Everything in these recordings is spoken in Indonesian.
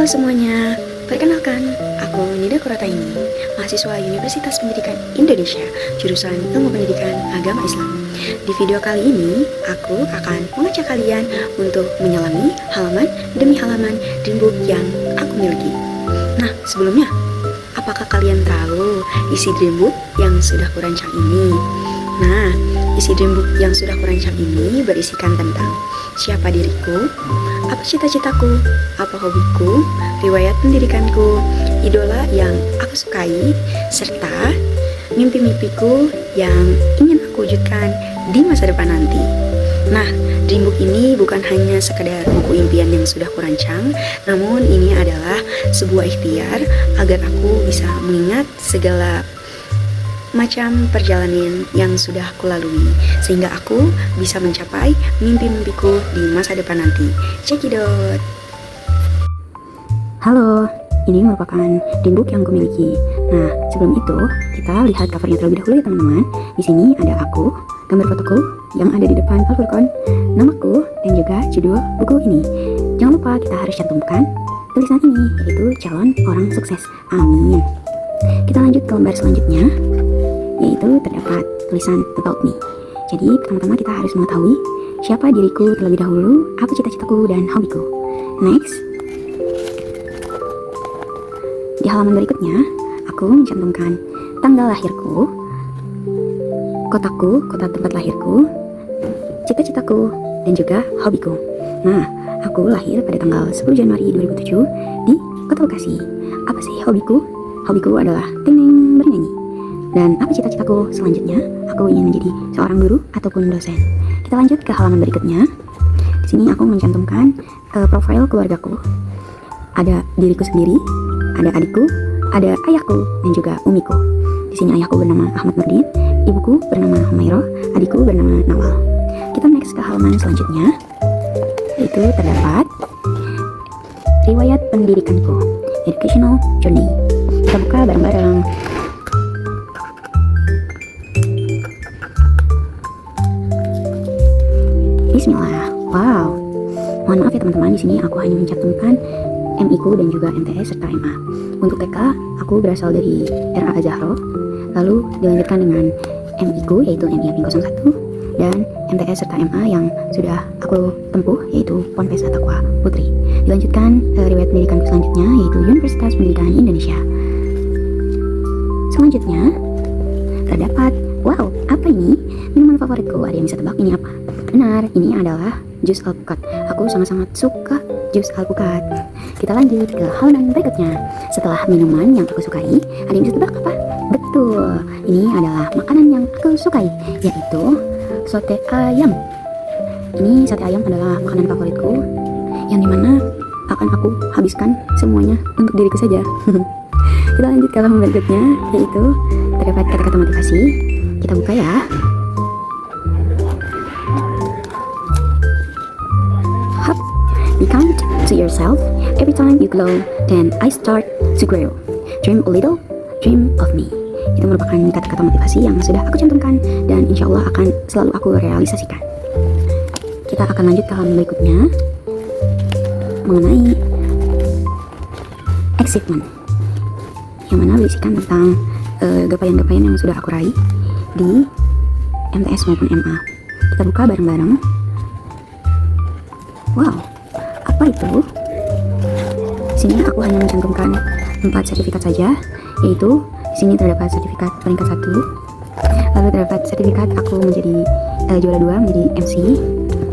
Halo semuanya, perkenalkan, aku Nida Kurataini, mahasiswa Universitas Pendidikan Indonesia, jurusan Ilmu Pendidikan Agama Islam. Di video kali ini, aku akan mengajak kalian untuk menyelami halaman demi halaman Dreambook yang aku miliki. Nah, sebelumnya, apakah kalian tahu isi Dreambook yang sudah kurancang ini? Nah, isi Dreambook yang sudah kurancang ini berisikan tentang siapa diriku, apa cita-citaku, apa hobiku, riwayat pendidikanku, idola yang aku sukai, serta mimpi-mimpiku yang ingin aku wujudkan di masa depan nanti. Nah, Dreambook ini bukan hanya sekedar buku impian yang sudah kurancang, namun ini adalah sebuah ikhtiar agar aku bisa mengingat segala macam perjalanan yang sudah kulalui, sehingga aku bisa mencapai mimpi-mimpiku di masa depan nanti. Cekidot. Halo, ini merupakan Dreambook yang kumiliki. Nah, sebelum itu kita lihat covernya terlebih dahulu ya teman-teman. Di sini ada aku, gambar fotoku yang ada di depan Al-Furqan, namaku, dan juga judul buku ini. Jangan lupa kita harus cantumkan tulisan ini, yaitu calon orang sukses. Amin. Kita lanjut ke lembar selanjutnya, yaitu terdapat tulisan about me. Jadi pertama-tama kita harus mengetahui siapa diriku terlebih dahulu, apa cita-citaku dan hobiku. Next, di halaman berikutnya aku mencantumkan tanggal lahirku, kotaku, kota tempat lahirku, cita-citaku, dan juga hobiku. Nah, aku lahir pada tanggal 10 Januari 2007 di Kota Bekasi. Apa sih hobiku? Hobiku adalah ting-ting bernyanyi. Dan apa cita-citaku selanjutnya? Aku ingin menjadi seorang guru ataupun dosen. Kita lanjut ke halaman berikutnya. Di sini aku mencantumkan profil keluargaku. Ada diriku sendiri, ada adikku, ada ayahku, dan juga umiku. Di sini ayahku bernama Ahmad Nurdin, ibuku bernama Humairah, adikku bernama Nawal. Kita next ke halaman selanjutnya, yaitu terdapat riwayat pendidikanku, educational journey. Kita buka bareng-bareng. Bismillah. Wow. Mohon maaf ya teman-teman, di sini aku hanya mencantumkan MI-ku dan juga MTS serta MA. Untuk TK, aku berasal dari RA Azahro, lalu dilanjutkan dengan MI-ku yaitu MI Yaping 01 dan MTS serta MA yang sudah aku tempuh yaitu Ponpes Taqwa Putri. Dilanjutkan riwayat pendidikanku selanjutnya yaitu Universitas Pendidikan Indonesia. Selanjutnya terdapat, wow, apa ini? Minuman favoritku. Ada yang bisa tebak ini apa? Benar, ini adalah jus alpukat. Aku sangat-sangat suka jus alpukat. Kita lanjut ke halaman berikutnya. Setelah minuman yang aku sukai, ada yang bisa tebak apa? Betul, ini adalah makanan yang aku sukai, yaitu sate ayam. Ini sate ayam adalah makanan favoritku, yang dimana akan aku habiskan semuanya untuk diriku saja. Kita lanjut ke halaman berikutnya, yaitu terdapat kata-kata motivasi. Kita buka ya. Be kind to yourself. Every time you glow, then I start to grow. Dream a little, dream of me. Itu merupakan kata-kata motivasi yang sudah aku cantumkan dan insya Allah akan selalu aku realisasikan. Kita akan lanjut ke halaman berikutnya mengenai achievement, yang mana berisikan tentang gapaian-gapaian yang sudah aku raih di MTS maupun MA. Kita buka bareng-bareng. Wow, apa itu? Di sini aku hanya mencantumkan 4 sertifikat saja, yaitu di sini terdapat sertifikat peringkat 1, lalu terdapat sertifikat aku menjadi juara 2 menjadi MC,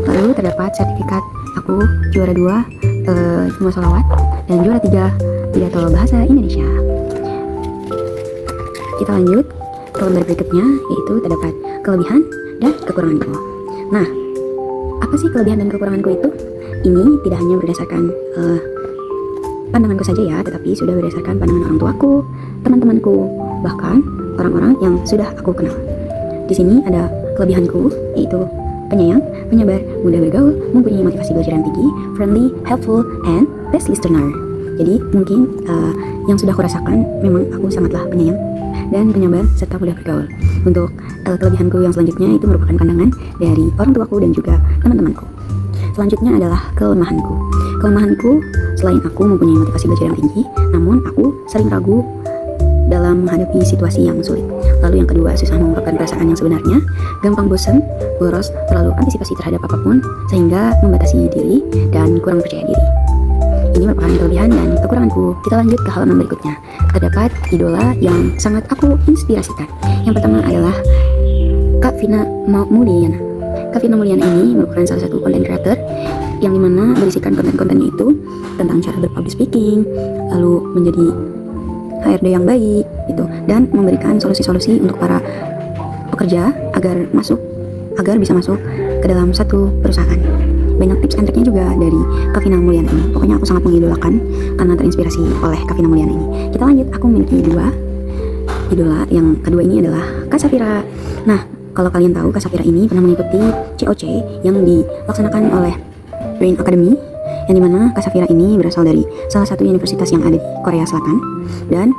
lalu terdapat sertifikat aku juara 2 cuma sholawat, dan juara 3 pidato bahasa Indonesia. Kita lanjut ke lembar berikutnya, yaitu terdapat kelebihan dan kekuranganku. Nah, apa sih kelebihan dan kekuranganku itu? Ini tidak hanya berdasarkan pandanganku saja ya, tetapi sudah berdasarkan pandangan orang tuaku, teman-temanku, bahkan orang-orang yang sudah aku kenal. Di sini ada kelebihanku, yaitu penyayang, penyabar, mudah bergaul, mempunyai motivasi belajar yang tinggi, friendly, helpful, and best listener. Jadi mungkin yang sudah kurasakan memang aku sangatlah penyayang dan penyabar serta mudah bergaul. Untuk kelebihanku yang selanjutnya itu merupakan pandangan dari orang tuaku dan juga teman-temanku. Selanjutnya adalah kelemahanku. Kelemahanku selain aku mempunyai motivasi belajar yang tinggi, namun aku sering ragu dalam menghadapi situasi yang sulit. Lalu yang kedua, susah mengungkapkan perasaan yang sebenarnya, gampang bosan, boros, terlalu antisipasi terhadap apapun, sehingga membatasi diri dan kurang percaya diri. Ini merupakan kelebihan dan kekuranganku. Kita lanjut ke halaman berikutnya. Terdapat idola yang sangat aku inspirasikan. Yang pertama adalah Kak Vina Mulyana. Kak Vina Mulyana ini merupakan salah satu content creator yang dimana berisikan konten-kontennya itu tentang cara berpublic speaking, lalu menjadi HRD yang baik gitu, dan memberikan solusi-solusi untuk para pekerja agar bisa masuk ke dalam satu perusahaan. Banyak tips and triknya juga dari Kak Vina Mulyana ini. Pokoknya aku sangat mengidolakan karena terinspirasi oleh Kak Vina Mulyana ini. Kita lanjut, aku memiliki dua idola. Yang kedua ini adalah Kak Safira. Nah, kalau kalian tahu, Kak Safira ini pernah mengikuti COC yang dilaksanakan oleh Brain Academy, yang dimana Kak Safira ini berasal dari salah satu universitas yang ada di Korea Selatan. Dan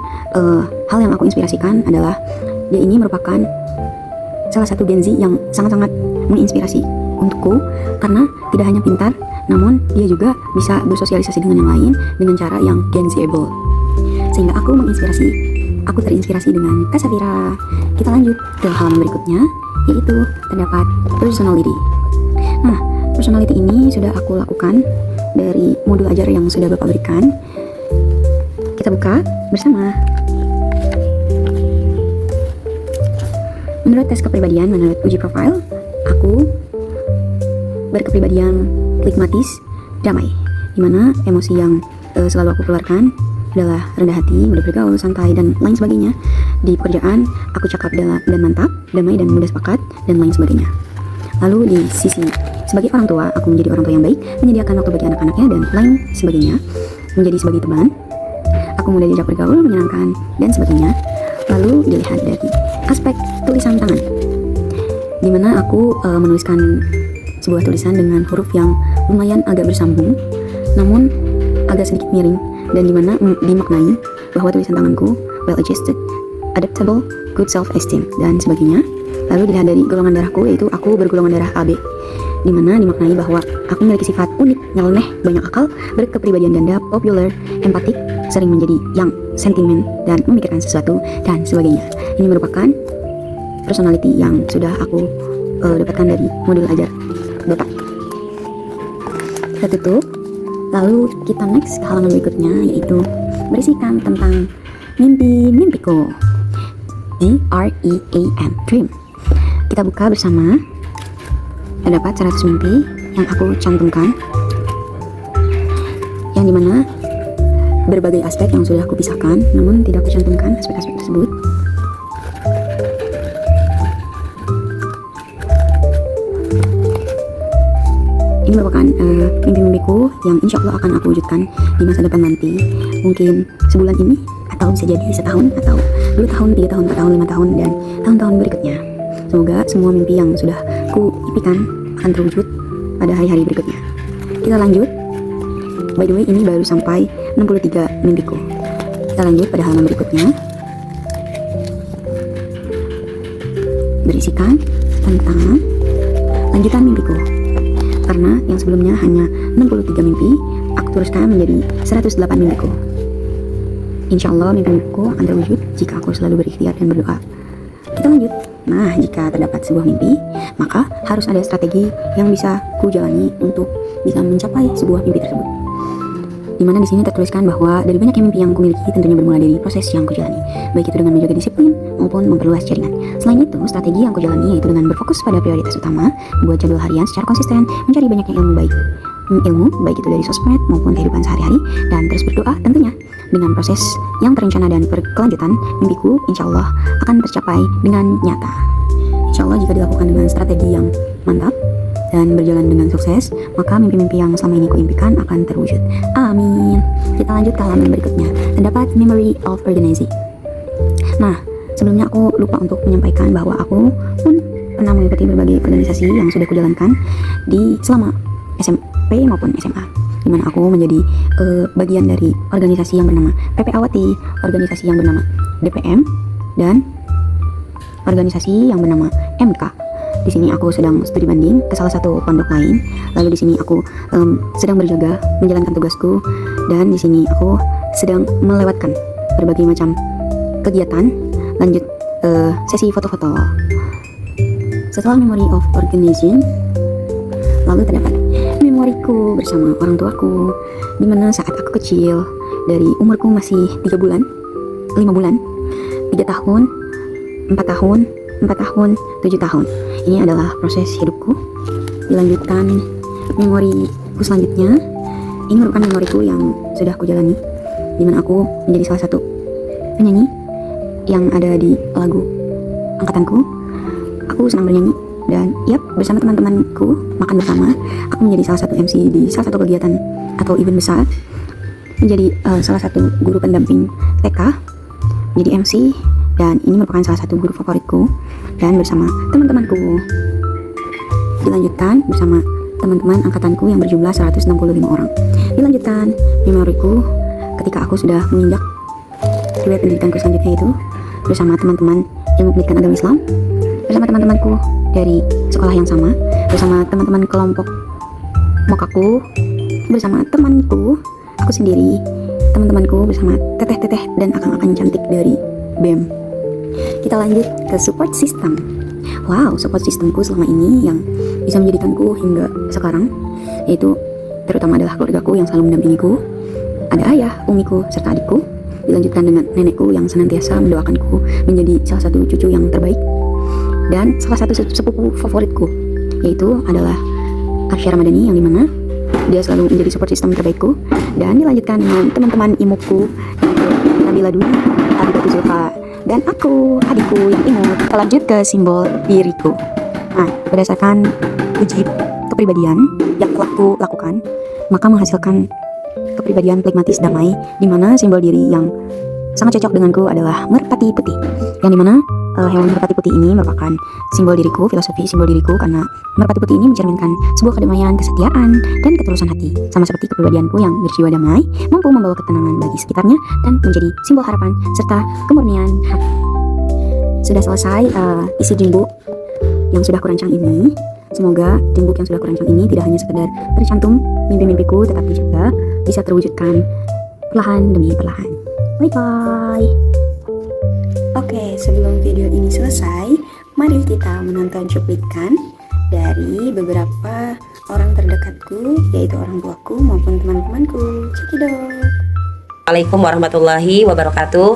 hal yang aku inspirasikan adalah dia ini merupakan salah satu Gen Z yang sangat-sangat menginspirasi untukku, karena tidak hanya pintar, namun dia juga bisa bersosialisasi dengan yang lain dengan cara yang Gen Z-able. Sehingga aku terinspirasi dengan Kak Safira. Kita lanjut ke halaman berikutnya, yaitu terdapat personality. Nah, personality ini sudah aku lakukan dari modul ajar yang sudah Bapak berikan. Kita buka bersama. Menurut tes kepribadian, menurut uji profil, aku berkepribadian flegmatis, damai, dimana emosi yang selalu aku keluarkan adalah rendah hati, mudah bergaul, santai, dan lain sebagainya. Di pekerjaan, aku cakap dan mantap, damai dan mudah sepakat, dan lain sebagainya. Lalu di sisi sebagai orang tua, aku menjadi orang tua yang baik, menyediakan waktu bagi anak-anaknya, dan lain sebagainya. Menjadi sebagai teman, aku mudah diajak bergaul, menyenangkan, dan sebagainya. Lalu dilihat dari aspek tulisan tangan, dimana aku menuliskan sebuah tulisan dengan huruf yang lumayan agak bersambung, namun agak sedikit miring, dan dimana dimaknai bahwa tulisan tanganku well adjusted, adaptable, good self-esteem, dan sebagainya. Lalu dilihat dari golongan darahku, yaitu aku bergolongan darah AB, dimana dimaknai bahwa aku memiliki sifat unik, nyeleneh, banyak akal, berkepribadian ganda, popular, empatik, sering menjadi yang sentimen, dan memikirkan sesuatu, dan sebagainya. Ini merupakan personality yang sudah aku dapatkan dari modul ajar Bapak. Kita tutup. Lalu kita next ke halaman berikutnya, yaitu berisikan tentang mimpi-mimpiku. DREAM, dream. Kita buka bersama. Terdapat 100 mimpi yang aku cantumkan, yang dimana berbagai aspek yang sudah aku pisahkan, namun tidak aku cantumkan aspek-aspek tersebut. Ini merupakan mimpi-mimpiku yang insya Allah akan aku wujudkan di masa depan nanti. Mungkin sebulan ini, atau bisa jadi setahun, atau 2 tahun, 3 tahun, 4 tahun, 5 tahun, dan tahun-tahun berikutnya. Semoga semua mimpi yang sudah ku impikan akan terwujud pada hari-hari berikutnya. Kita lanjut. By the way, ini baru sampai 63 mimpiku. Kita lanjut pada halaman berikutnya. Berisikan tentang lanjutan mimpiku. Karena yang sebelumnya hanya 63 mimpi, aku teruskan menjadi 108 mimpiku. Insya Allah mimpi-mimpiku akan terwujud jika aku selalu berikhtiar dan berdoa. Kita lanjut. Nah, jika terdapat sebuah mimpi, maka harus ada strategi yang bisa ku jalani untuk bisa mencapai sebuah mimpi tersebut. Dimana di sini tertuliskan bahwa dari banyaknya mimpi yang kumiliki tentunya bermula dari proses yang kujalani, baik itu dengan menjaga disiplin maupun memperluas jaringan. Selain itu, strategi yang kujalani yaitu dengan berfokus pada prioritas utama, membuat jadwal harian secara konsisten, mencari banyaknya ilmu baik itu dari sosmed maupun kehidupan sehari-hari, dan terus berdoa tentunya. Dengan proses yang terencana dan berkelanjutan, mimpiku insya Allah akan tercapai dengan nyata. Insya Allah jika dilakukan dengan strategi yang mantap dan berjalan dengan sukses, maka mimpi-mimpi yang selama ini kuimpikan akan terwujud. Amin. Kita lanjut ke halaman berikutnya. Terdapat memory of organizing. Nah, sebelumnya aku lupa untuk menyampaikan bahwa aku pun pernah mengikuti berbagai organisasi yang sudah kujalankan di selama SMP maupun SMA, di mana aku menjadi bagian dari organisasi yang bernama PPAwati, organisasi yang bernama DPM, dan organisasi yang bernama MK. Di sini aku sedang studi banding ke salah satu pondok lain. Lalu di sini aku sedang berjaga menjalankan tugasku, dan di sini aku sedang melewatkan berbagai macam kegiatan. Lanjut sesi foto-foto. Setelah memory of organization, lalu terdapat memoriku bersama orang tuaku, dimana saat aku kecil, dari umurku masih 3 bulan, 5 bulan, 3 tahun, 4 tahun, 4 tahun, 7 tahun. Ini adalah proses hidupku. Dilanjutkan memoriku selanjutnya. Ini merupakan memoriku yang sudah aku jalani, dimana aku menjadi salah satu penyanyi yang ada di lagu angkatanku. Aku senang bernyanyi, dan bersama teman-temanku makan bersama. Aku menjadi salah satu MC di salah satu kegiatan atau event besar, menjadi salah satu guru pendamping TK, menjadi MC, dan ini merupakan salah satu guru favoritku. Dan bersama teman-temanku, dilanjutkan bersama teman-teman angkatanku yang berjumlah 165 orang. Dilanjutkan memoriku ketika aku sudah menginjak riwayat pendidikanku selanjutnya, itu bersama teman-teman ilmu pendidikan agama Islam, bersama teman-temanku dari sekolah yang sama, bersama teman-teman kelompok mokaku, bersama temanku, aku sendiri, teman-temanku, bersama teteh-teteh dan akang-akang cantik dari BEM. Kita lanjut ke support system. Wow, support systemku selama ini yang bisa menjadikanku hingga sekarang, yaitu terutama adalah keluargaku yang selalu mendampingiku. Ada ayah, umiku, serta adikku. Dilanjutkan dengan nenekku yang senantiasa mendoakanku menjadi salah satu cucu yang terbaik. Dan salah satu sepupu favoritku, yaitu adalah Arsya Ramadhani, yang dimana dia selalu menjadi support system terbaikku. Dan dilanjutkan dengan teman-teman imuku, yaitu Nabila Dwi, Abibatu Zulfa, dan aku, adikku yang imut. Kita lanjut ke simbol diriku. Nah, berdasarkan uji kepribadian yang telah aku lakukan, maka menghasilkan kepribadian pragmatis damai, dimana simbol diri yang sangat cocok denganku adalah merpati putih, yang dimana hewan merpati putih ini merupakan simbol diriku, filosofi simbol diriku, karena merpati putih ini mencerminkan sebuah kedamaian, kesetiaan, dan ketulusan hati, sama seperti kepribadianku yang berjiwa damai, mampu membawa ketenangan bagi sekitarnya, dan menjadi simbol harapan serta kemurnian hati. Sudah selesai isi dreambook yang sudah kurancang ini. Semoga dreambook yang sudah kurancang ini tidak hanya sekedar tercantum mimpi-mimpiku, tetapi juga bisa terwujudkan perlahan demi perlahan. Bye-bye. Oke, sebelum video ini selesai, mari kita menonton cuplikan dari beberapa orang terdekatku, yaitu orang tuaku maupun teman-temanku. Cekidot. Assalamualaikum warahmatullahi wabarakatuh.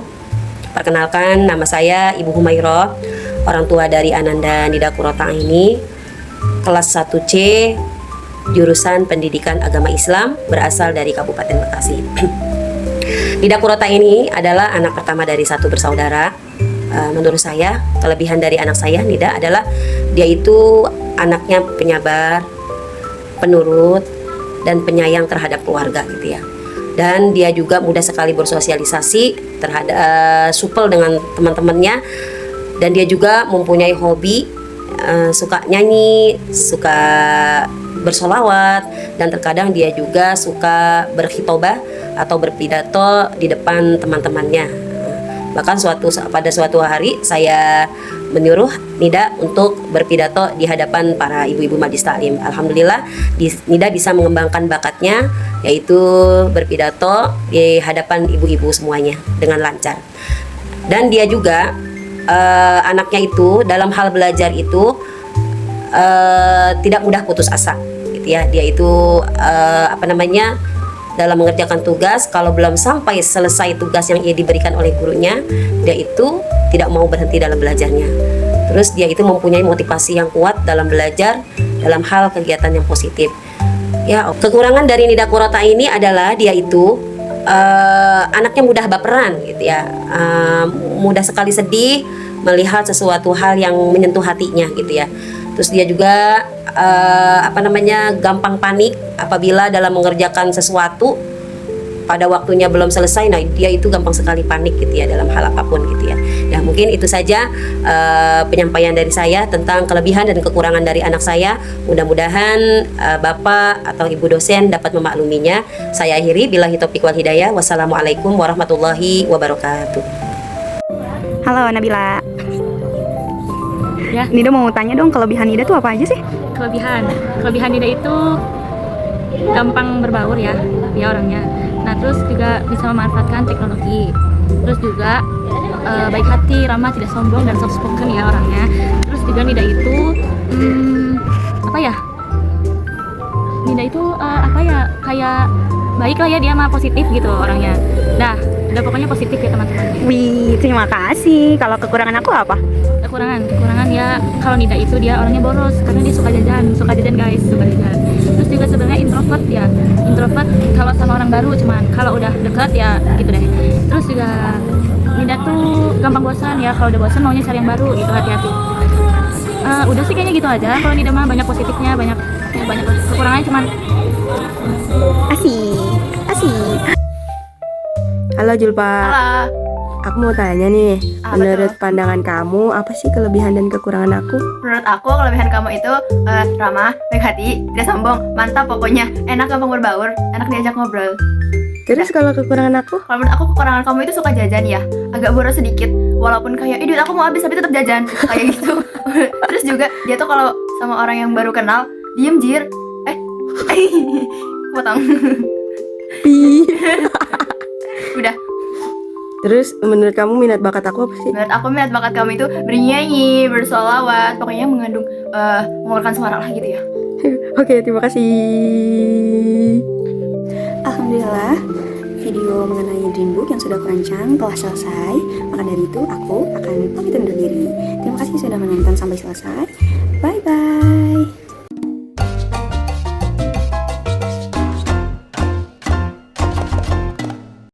Perkenalkan, nama saya Ibu Humairah, orang tua dari Ananda Nida Kurota ini, kelas 1C, jurusan Pendidikan Agama Islam, berasal dari Kabupaten Bekasi. Nida Kurota ini adalah anak pertama dari satu bersaudara. Menurut saya, kelebihan dari anak saya, Nida, adalah dia itu anaknya penyabar, penurut, dan penyayang terhadap keluarga gitu ya. Dan dia juga mudah sekali bersosialisasi terhadap supel dengan teman-temannya. Dan dia juga mempunyai hobi, suka nyanyi, suka bersolawat, dan terkadang dia juga suka berkhitobah atau berpidato di depan teman-temannya. Bahkan pada suatu hari saya menyuruh Nida untuk berpidato di hadapan para ibu-ibu majlis taklim. Alhamdulillah Nida bisa mengembangkan bakatnya, yaitu berpidato di hadapan ibu-ibu semuanya dengan lancar. Dan dia juga anaknya itu dalam hal belajar itu tidak mudah putus asa gitu ya. Dia itu dalam mengerjakan tugas, kalau belum sampai selesai tugas yang ia diberikan oleh gurunya, dia itu tidak mau berhenti dalam belajarnya. Terus dia itu mempunyai motivasi yang kuat dalam belajar, dalam hal kegiatan yang positif. Ya, kekurangan dari Nida Kurota ini adalah dia itu anaknya mudah baperan gitu ya, mudah sekali sedih melihat sesuatu hal yang menyentuh hatinya gitu ya. Terus dia juga gampang panik apabila dalam mengerjakan sesuatu pada waktunya belum selesai. Nah, dia itu gampang sekali panik gitu ya dalam hal apapun gitu ya. Ya, mungkin itu saja penyampaian dari saya tentang kelebihan dan kekurangan dari anak saya. Mudah-mudahan Bapak atau Ibu dosen dapat memakluminya. Saya akhiri, billahi taufiq wal hidayah. Wassalamualaikum warahmatullahi wabarakatuh. Halo Nabila. Ya. Nida mau tanya dong, kelebihan Nida tuh apa aja sih? Kelebihan Nida itu gampang berbaur ya orangnya. Nah terus juga bisa memanfaatkan teknologi. Terus juga baik hati, ramah, tidak sombong dan soft spoken ya orangnya. Terus juga Nida itu apa ya? Nida itu kayak baik lah ya, dia mah positif gitu orangnya. Nah, udah pokoknya positif ya teman-teman. Wih, terima kasih. Kalau kekurangan aku apa? Kekurangan ya, kalau Nida itu dia orangnya boros karena dia suka jajan guys, suka jajan. Terus juga sebenarnya introvert kalau sama orang baru, cuman kalau udah dekat ya gitu deh. Terus juga Nida tuh gampang bosan ya, kalau udah bosan maunya cari yang baru gitu, hati-hati. Udah sih kayaknya gitu aja. Kalau Nida mah banyak positifnya, banyak kekurangannya cuman Asik. Halo Julpa. Halo. Aku mau tanya nih, Apa menurut tuh? pandangan kamu apa sih kelebihan dan kekurangan aku? Menurut aku kelebihan kamu itu ramah, baik hati, tidak sombong, mantap pokoknya, enak gampang berbaur, enak diajak ngobrol. Terus kalau kekurangan aku? Kalau menurut aku kekurangan kamu itu suka jajan ya, agak boros sedikit, walaupun kayak duit aku mau habis tapi tetap jajan kayak gitu. Terus juga dia tuh kalau sama orang yang baru kenal diem jir, potong. Udah. Terus menurut kamu minat bakat aku apa sih? Menurut aku minat bakat kamu itu bernyanyi, bersolawat, pokoknya mengandung mengeluarkan suara lah gitu ya. Oke, terima kasih. Alhamdulillah, video mengenai Dream Book yang sudah aku rancang telah selesai. Maka dari itu aku akan pamit undur diri. Terima kasih sudah menonton sampai selesai. Bye bye.